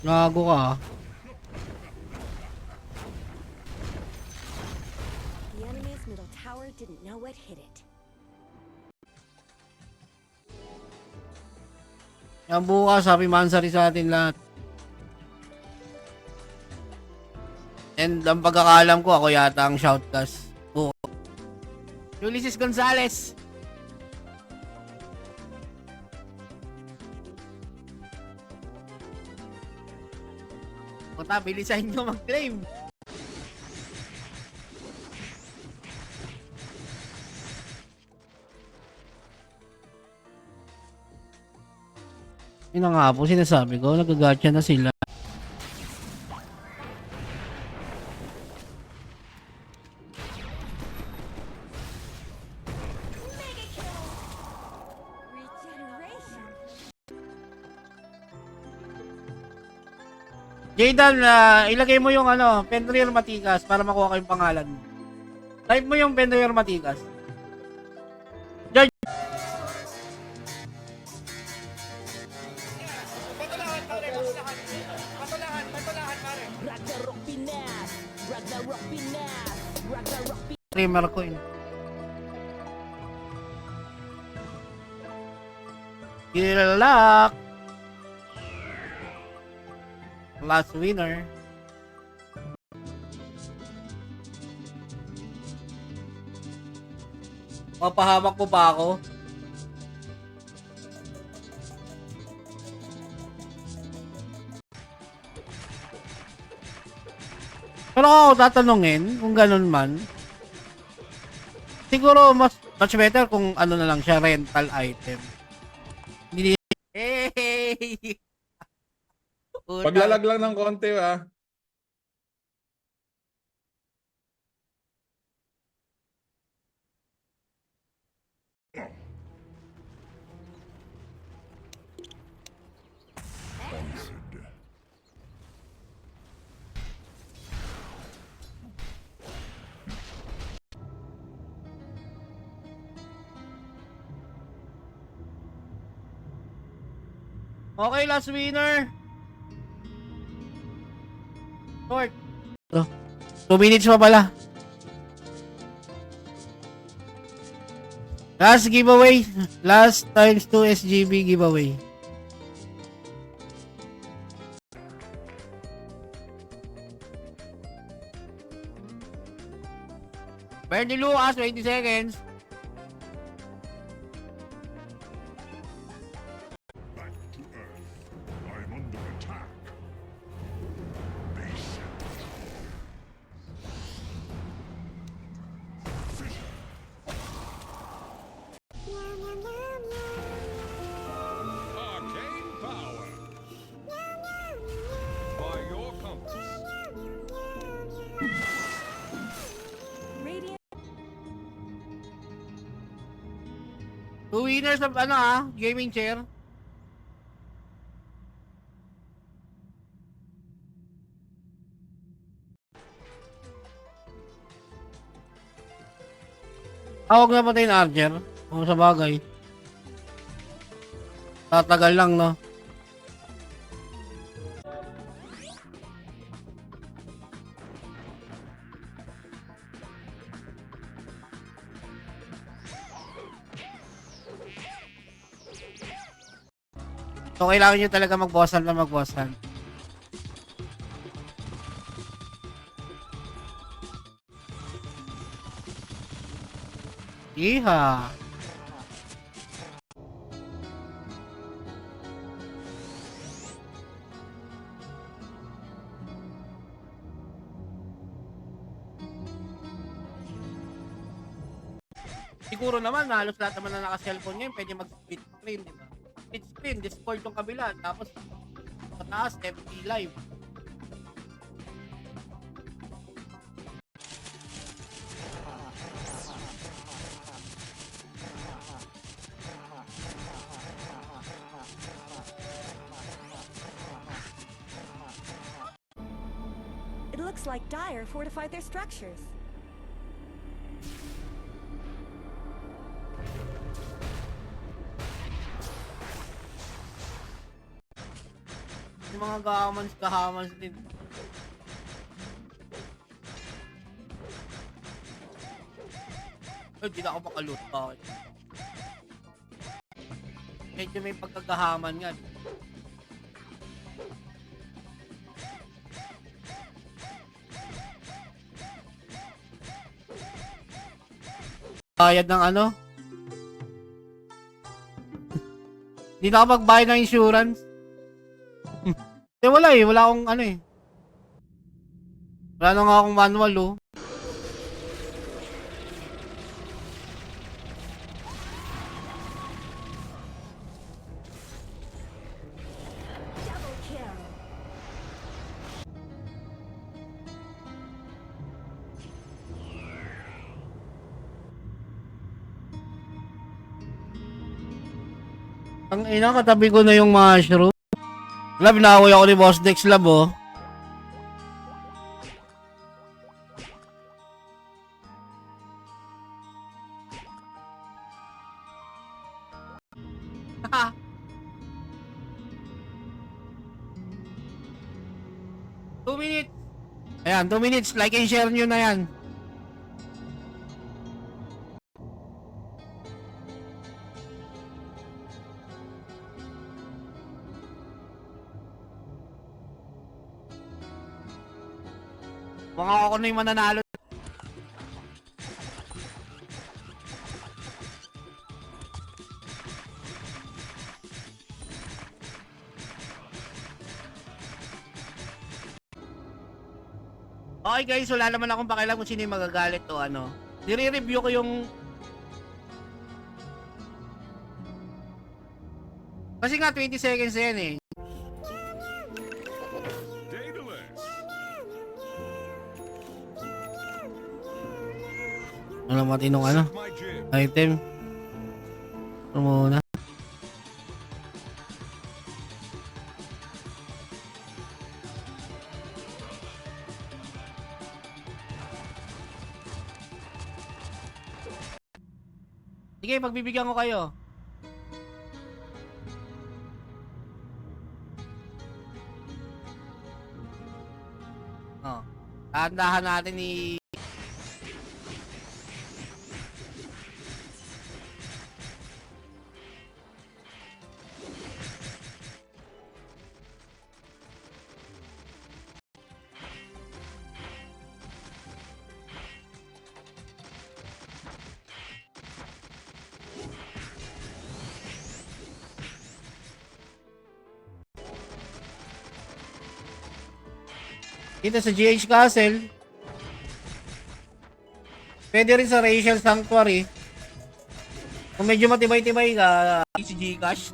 Gago ka. The enemy's middle tower didn't know what hit it. Yan bukas, happy Mansari sa atin lahat. And ang pagkakalam ko, ako yata ang shoutcast. Ulysses Gonzalez. Punta, bilisan nyo mag-claim. Yun na nga po, sinasabi ko, nagagatcha na sila. Jaydan, ilagay mo yung Fenrir Matikas para makuha ko yung pangalan mo. Type mo yung Fenrir Matikas. George! Streamer ko yun. Good luck! Last winner. Mapahamak mo pa ako? Pero ako tatanungin, kung ganun man, siguro much better kung ano na lang siya, rental item. Hindi. Hey! Paglalag lang ng konti, ah. Okay, last winner. Short. 2 minutes pa pala. Last giveaway. Last times 2 SGB giveaway. Bernie Lucas, 20 seconds. Two winners of gaming chair. Huwag na patayin Archer. O sa bagay. Tatagal lang, no? So, kailangan nyo talaga mag-bossan na mag-bossan. Iha. Siguro naman, halos lahat naman na naka-cellphone ngayon, pwede mag-split screen, di ba? Split screen, Discord yung kabila, tapos sa taas, FB Live. It looks like Dire fortified their structures. Yung mga gahamans din. Ay, di na ako makaloot. Bakit? Medyo may pagkagahaman nga. Bayad ng ano? Hindi na ako magbayad ng insurance. Wala eh. Wala akong ano eh. Wala na nga akong manual oh. Double kill. Ang ina, katabi ko na yung mushroom. Wala, binaway ako ni Boss Dex Lab oh. Two minutes. Ayan, 2 minutes. Like and share nyo na yan. Mga ako na yung mananalo. Okay guys, wala naman akong pakialam kung sino yung magagalit o ano. Nire-review ko yung... Kasi nga 20 seconds yan eh. Alam mo tinong ano? Item. Ano muna? Sige, pagbibigyan ko kayo. Oh. Tahandahan natin ni... Dito sa GH Castle. Pwede rin sa Racial Sanctuary. Kung medyo matibay-tibay ka, si Gcash.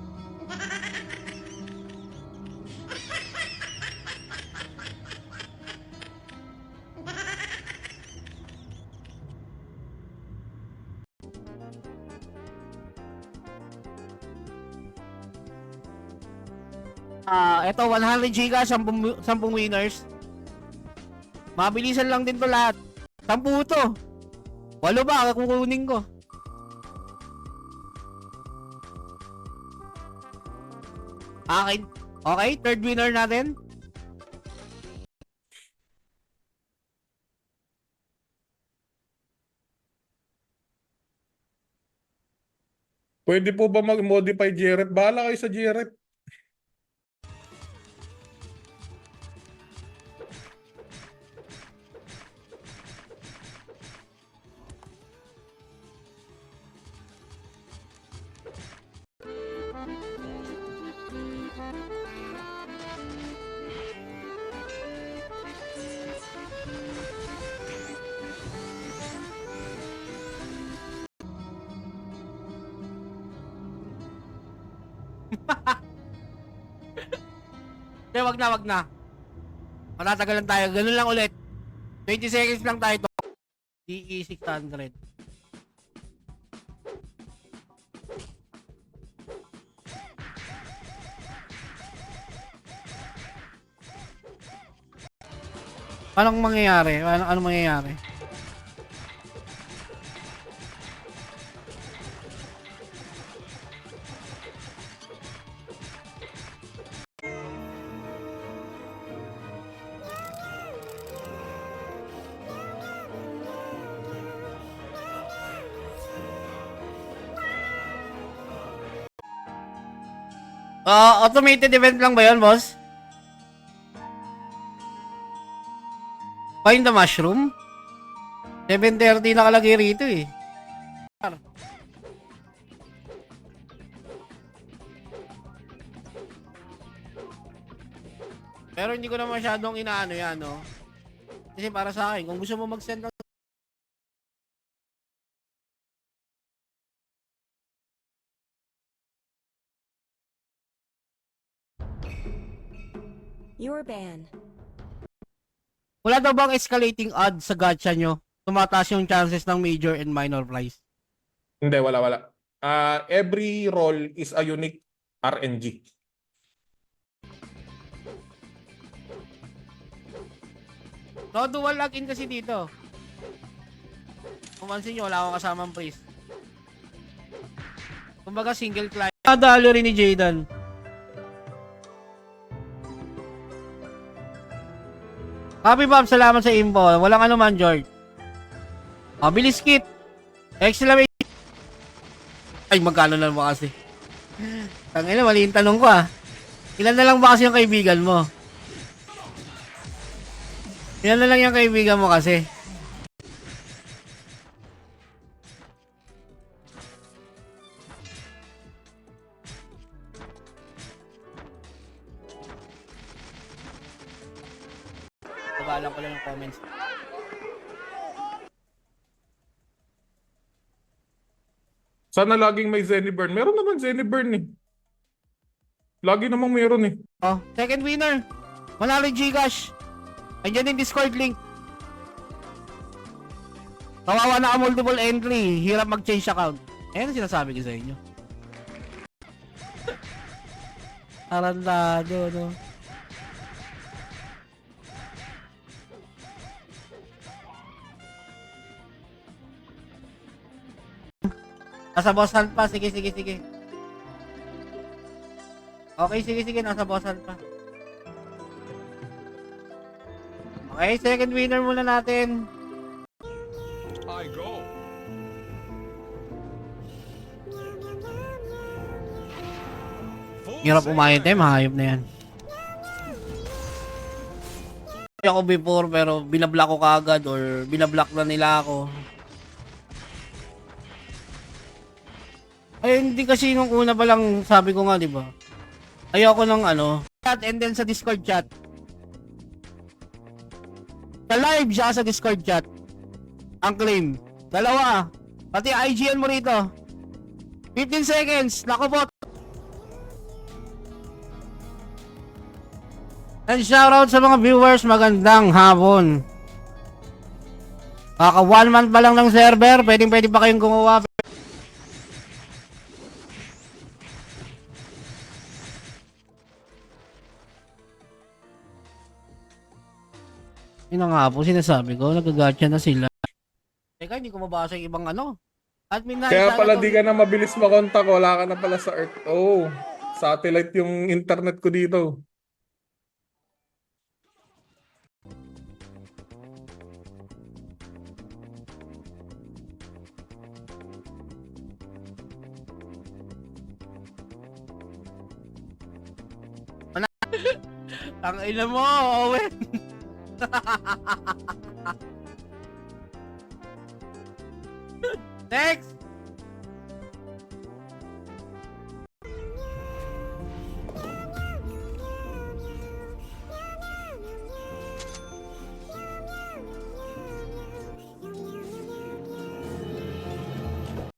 Eto 100 Gcash, 10 winners. Mabilisan lang din to lahat. 10 to. 8 ba kukunin ko? Akin. Okay, third winner natin. Pwede po ba mag-modify Jerep? Bahala kayo sa Jerep. Hindi, wag na. Matatagal lang tayo. Ganun lang ulit. 20 seconds lang tayo to. DE 600. Anong mangyayari? Anong mangyayari? Automated event lang ba yun, boss? Find the mushroom? 7:30 nakalagay rito eh. Pero hindi ko na masyadong inaano yan, no? Kasi para sa akin, kung gusto mo mag-send ng You're banned. wala daw bang escalating odds sa gacha nyo? Tumataas yung chances ng major and minor prize. Hindi, wala. Every role is a unique RNG. No, dual login kasi dito. Kumansin nyo, wala akong kasamang prize. Kumbaga single client. Nadalo rin ni Jaydan. Happy Bob, salamat sa info. Walang ano man, George. Bilis kit. Exclamation. Ay, magkano lang ba kasi? Tangina, mali yung tanong ko ah. Ilan na lang ba kasi yung kaibigan mo? Ilan na lang yung kaibigan mo kasi? Babalang ko lang yung comments. Sana laging may Zeniburn. Meron naman Zeniburn eh. Lagi namang meron eh. Second winner. Manalo Gcash. Andiyan yung Discord link. Kawawa na ka multiple entry. Hirap mag-change account. Ayan ang sinasabi ko sa inyo. Arandado, no? Nasa boss hunt pa. Sige. Okay, sige. Nasa boss hunt pa. Okay, second winner muna natin. I go. Hirap umayot eh, mahayop na yan. Ako before pero binablock ko kagad or binablock na nila ako. Ay hindi kasi nung una pa lang sabi ko nga, di ba? Ayoko ng chat and then sa Discord chat. Sa live siya sa Discord chat. Ang claim. Dalawa. Pati IGN mo rito. 15 seconds. Nako po. And shoutout sa mga viewers. Magandang hapon. Kaka 1 month pa lang ng server. Pwede pa kayong gumawa. Yun na nga po, sinasabi ko, nagagatcha na sila. Teka, hindi ko mabasa yung ibang Admin na. Kaya pala di ka na mabilis makontak. Wala ka na pala sa Earth. Oh, satellite yung internet ko dito. Ang ina mo, Owen. Next!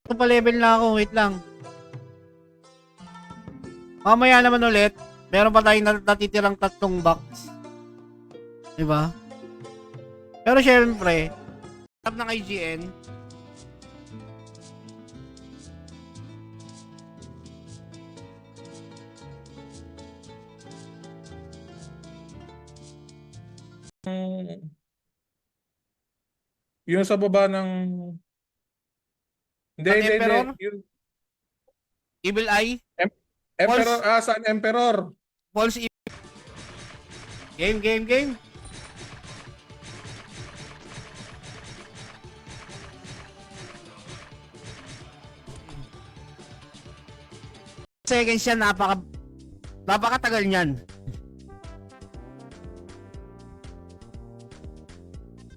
Ito pa level na ako, wait lang. Mamaya naman ulit, meron pa tayong natitirang 3 box. Diba? Pero syempre, tap ng IGN. Yung sa baba ng... Hindi. Emperor? Yung Evil Eye, Emperor, saan Emperor? False Game. Seconds siya, Napakatagal niyan.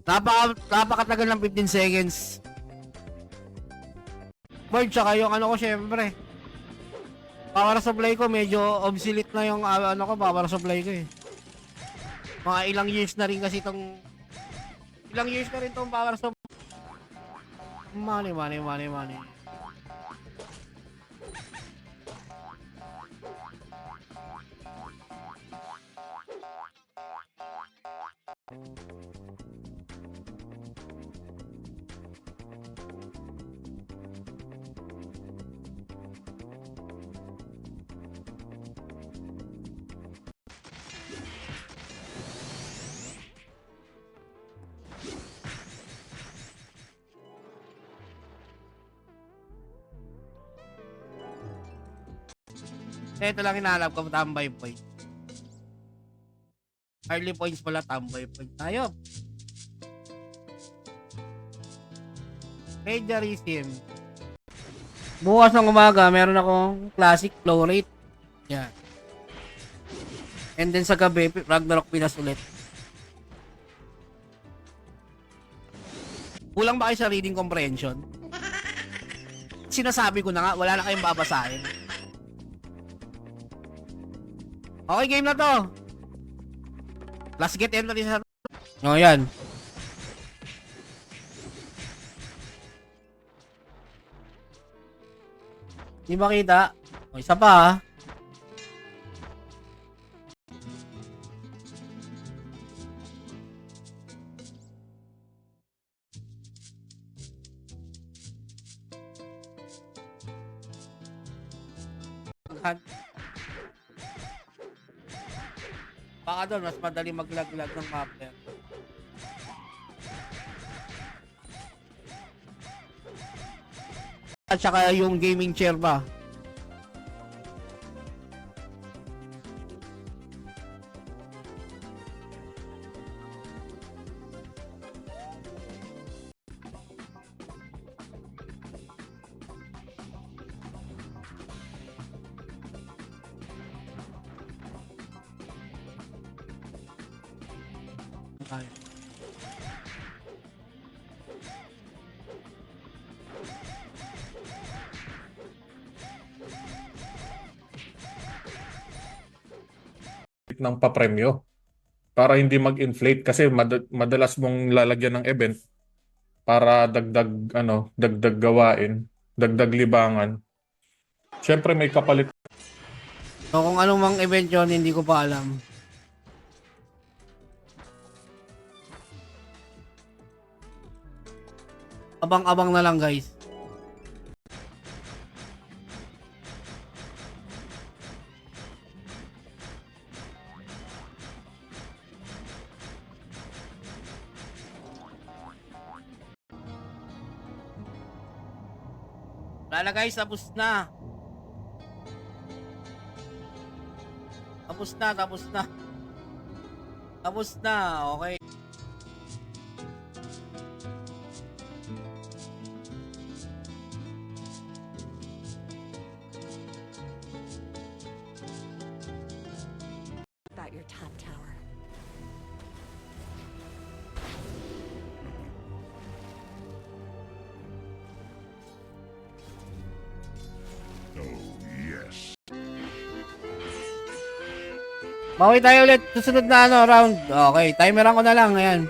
Napakatagal ng 15 seconds. Bird, tsaka yung ano ko syempre. Power supply ko medyo obsolete na yung ano ko, power supply ko eh. Mga ilang years na rin kasi itong power supply. Money. Ito lang hinahanap ko, tambay point. Early points pala, tambay point tayo. Plagiarism. Bukas ng umaga, meron akong classic flow rate. Yan. And then sa gabi, Ragnarok Pinas ulit. Kulang ba kayo sa reading comprehension? Sinasabi ko na nga, wala na kayong babasahin. Okay, game na to. Last get entry sa... O, yan. Di makita. O, isa pa ha. Baka doon, mas madali maglaglag ng mapper. At saka yung gaming chair ba? Okay. Ng papremyo para hindi mag-inflate kasi madalas mong lalagyan ng event para dagdag gawain, dagdag libangan. Siyempre may kapalit. So kung anong mang event yun, hindi ko pa alam. Abang-abang na lang guys. Wala na guys, tapos na. Tapos na, okay. About your top tower. Bawi tayo ulit susunod na round. Okay, timeran ko na lang, ayan.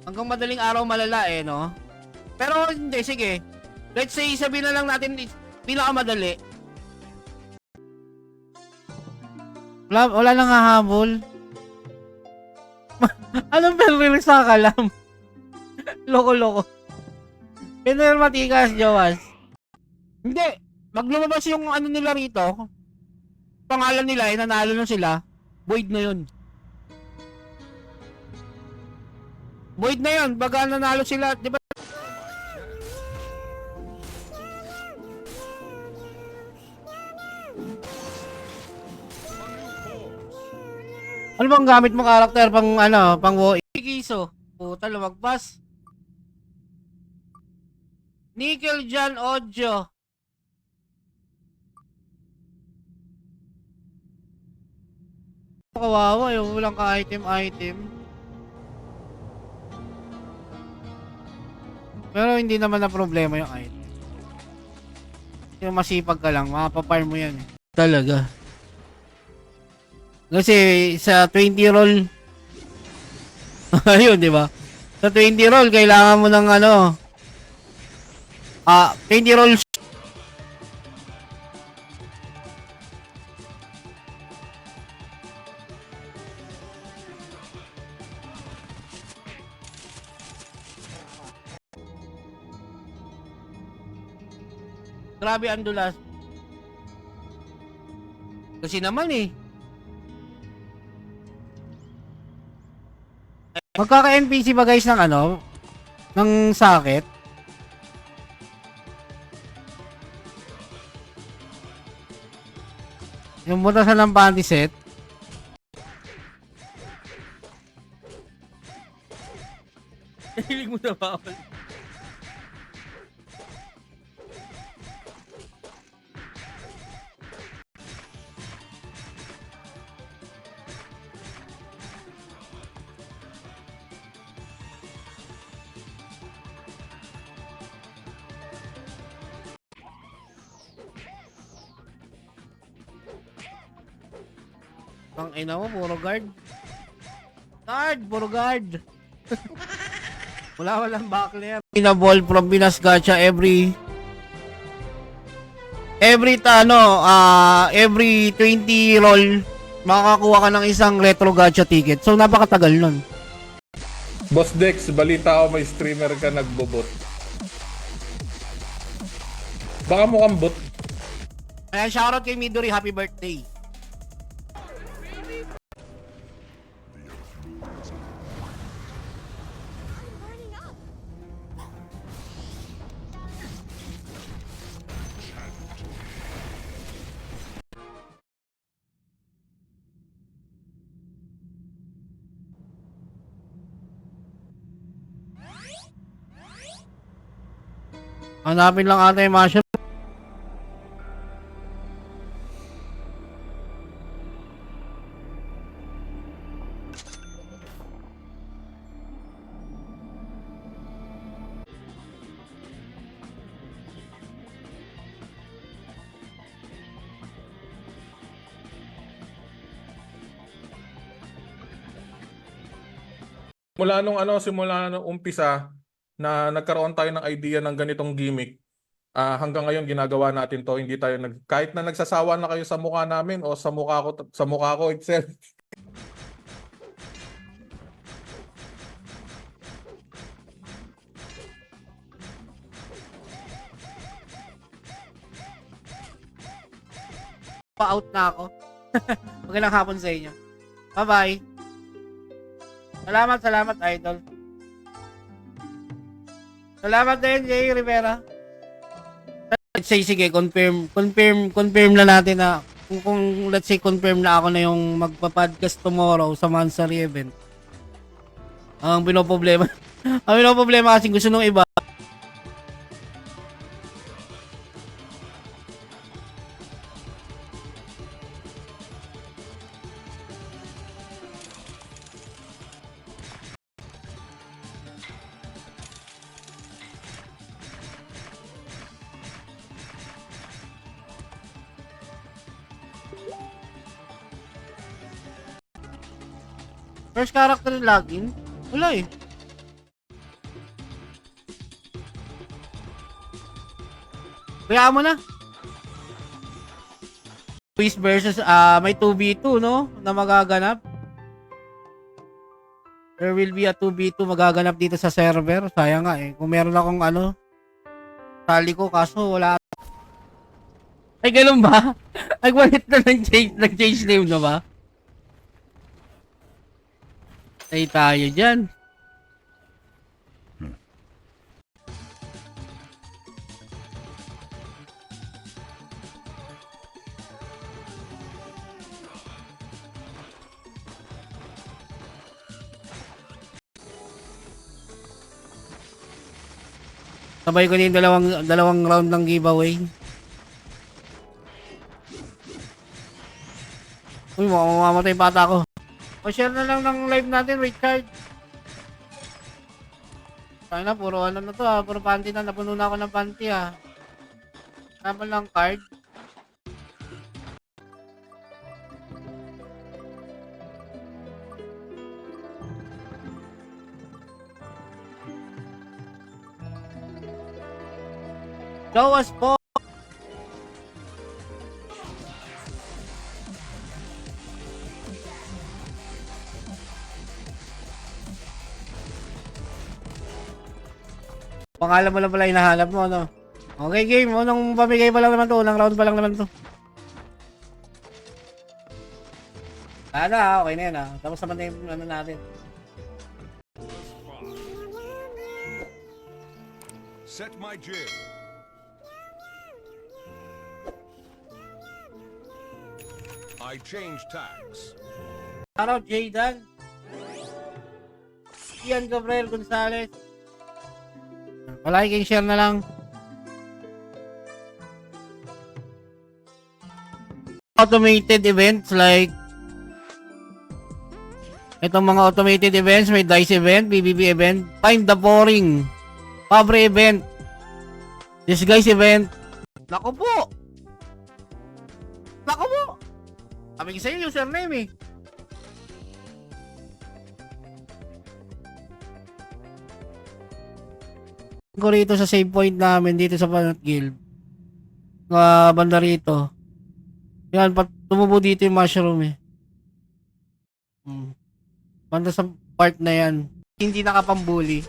Hanggang madaling araw malala no? Pero hindi, sige. Let's say, sabihin na lang natin pinakamadali. Wala nang hahabol. Anong pero sa kalam? Loko-loko. Matikas, Jowas. Hindi. Maglumabas yung ano nila rito. Pangalan nila, nanalo na sila. Void na yun. Void na yun. Baga nanalo sila. Di ba? Ano bang gamit mo karakter pang pang WoE? Kiso. Puta, lumagpas. Nickel John Audio. Kawawa yung walang ka-item. Pero hindi naman na problema yung item. Yung masipag ka lang, mapaparm mo yan. Talaga. Kasi sa 20 roll, ayun, di ba? Sa 20 roll, kailangan mo ng 20 rolls. Grabe ang dulas. Kasi naman magkaka-NPC ba guys ng ng sakit? Yung butasan ng panty set. Hilig mo na bawal. Ang ina mo, puro guard. Puro guard. Walang backler. Pinaball from Pinas Gacha every 20 roll makakakuha ka ng isang retro gacha ticket. So napakatagal nun. Boss Dex, balita ako may streamer ka nagbobot. Baka mukhang bot. Ayan, shoutout kay Midori, happy birthday. Burning up. Hanapin lang ata yung mushroom. Simula nung umpisa na nagkaroon tayo ng idea ng ganitong gimmick, hanggang ngayon ginagawa natin to. Hindi tayo kahit na nagsasawa na kayo sa mukha namin o sa mukha ko itself. Pa-out na ako. Magandang hapon sa inyo. Bye-bye. Salamat, idol. Salamat din, Jay Rivera. Let's say, sige, confirm na natin na kung let's say, confirm na ako na yung magpa-podcast tomorrow sa Mansari event. Ang pinoproblema kasi gusto nung iba. First character login? Wala eh. Kaya mo na. Quiz versus may 2v2 no na magaganap. There will be a 2v2 magaganap dito sa server. Sayang nga eh. Kung meron akong tali ko kaso wala. Ay ganun ba? Nagwalit na nag-change name na ba? Ay tayo dyan. Sabay ko din dalawang round ng giveaway. Uy, mamamatay pa ata ako. O, share na lang ng live natin, Richard. Sana, puro ano na to ha. Puro panty na. Napuno na ako ng panty ha. Tama lang card. Gawas po. Pangalan mo lang pala hinahanap mo, no? Okay, game. Unang pamigay pa lang naman to. Unang round pa lang naman to. Okay na yan, ha? Tapos naman na yung ano natin. Set my jib. I change tags. Shoutout, Jaydan. Ian Gabriel Gonzalez. Palike and share na lang. Automated events like itong mga automated events, may dice event, BBB event, find the boring, Fabre event, disguise event. Naku po! Naku po! Sabi ko sa'yo, username eh. Ko rito sa save point namin dito sa Banat Guild. Banda rito. Yan, tumubo dito yung mushroom eh. Banda sa part na yan. Hindi nakapambuli.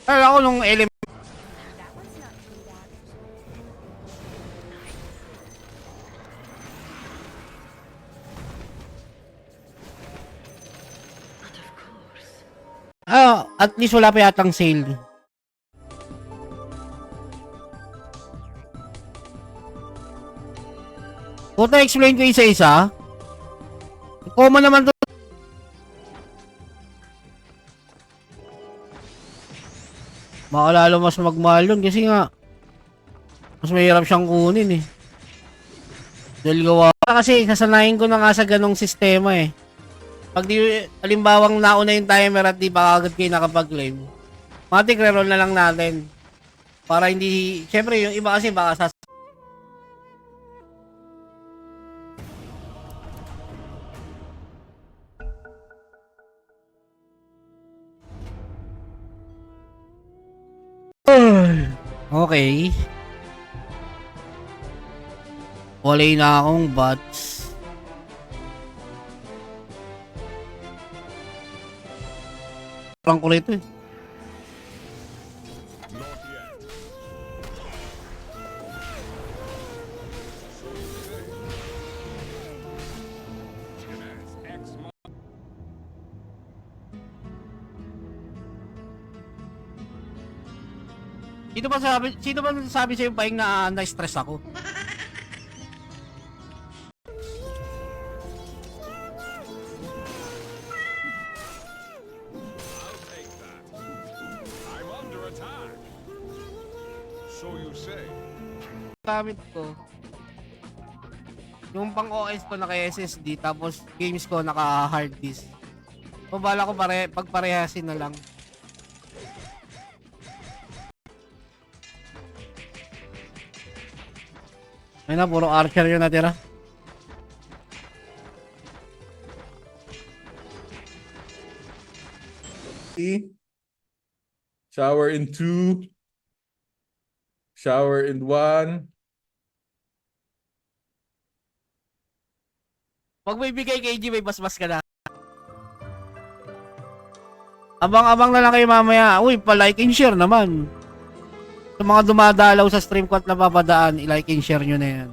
Ay, ako nung element. That one's not too bad. At least wala pa yatang sale. Puta, explain ko isa-isa. Common naman to. Baka lalo mas magmahal yun kasi nga mas mahirap siyang kunin eh. Dahil gawa. Kasi sasanayin ko na nga sa ganong sistema eh. Pag di, alimbawang nauna yung timer at di pa agad kayo nakapag-claim, matik reroll na lang natin. Para hindi, syempre yung iba kasi baka okay. Wala na akong bots. Parang ko rito eh. Not yet. Yes, X Sino ba sabi sa'yo paing na-stress ako? I'll take that. I'm under attack. So you say. Gamit ko. Yung pang OS ko naka SSD tapos games ko naka hard disk. So bala ko pagparehasin na lang. Ay na, puro archer yun natira. Shower in 2. Shower in 1. Pag may bigay kay G, may basbas ka na. Abang-abang na lang kayo mamaya. Uy, pa-like and share naman. Sa mga dumadalaw sa stream ko at napapadaan, i-like and share nyo na yan.